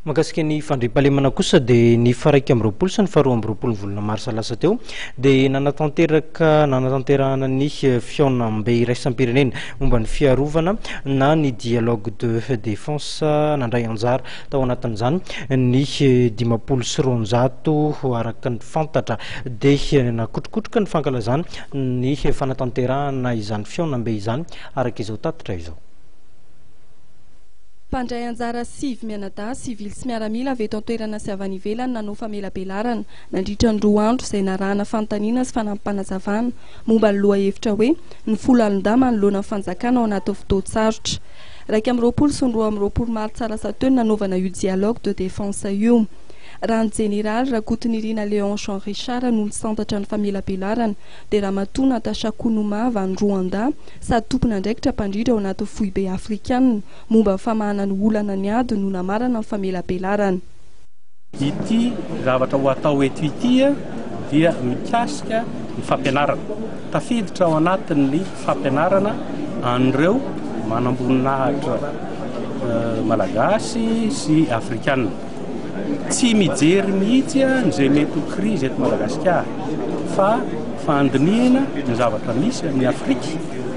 Mahakasika ny fandriampahalemana kosa dia ny faraika amby roapolo sy ny faharoa amby roapolo ny volana marsa lasa teo dia nanatanterahana ny fiaonam-be iraisam-pirenena momba ny fiarovana na ny dialogue de défense nandray anjara tao anatin'izany ny 510 araka ny fantatra dia nakotrokotroka ny fankalazana ny fanatanterahana izany fiaonam-be izany araka izao tatitra izao. Mpandray anjara sivy mianadahy sivily sy miaramila avy eto an-toerana sy avy any ivelany nanao famelabelarana nandritra ny 2 andro izay narahana fanontaniana sy fanampanazavana momba ny lohahevitra hoe ny folo alin-dà manoloana ny fanjakana ao anaty fotoan-tsarotra. 20 sy 20 martsa lasa teo nanaovana io dialogue de défense io. Rano Général Rakotonirina Léon Jean Richard no nisantatra ny famelabelarana dia Ramatoa Natasha Kounoma van Rwanda sady tompona andraikitra mpandrindra ao anaty foibe afrikanina momba famahana ny olana ny ady no namarana ny famelabelarana. Ity zavatra ho atao eto ity dia mikasika ny fampianarana. Tafiditra ao anatin'ny fampianarana an'ireo manamboninahitra malagasy sy afrikanina. Tsy mijery mihitsy izay mety ho krizy eto Madagasikara fa fandinihana ny zavatra misy amin'ny Afrika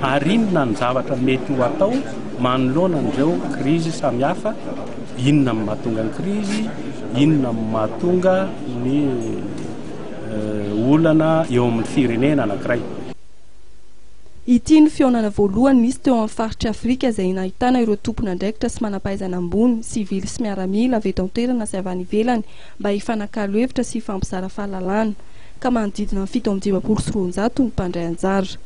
ary inona ny zavatra mety ho atao manoloana an'ireo krizy samihafa, inona ny mahatonga ny krizy, inona ny mahatonga ny olana eo amin'ny firenena anankiray. Ity ny fiaonana voalohany nisy teo amin'ny faritra Afrika izay nahitana ireo tompona andraikitra sy manampahaizana ambony, sivily sy miaramila avy eto an-toerana sy avy any ivelany mba hifanakalo hevitra sy hifampizara fahalalana ka manodidina ny 720 ny mpandray anjara.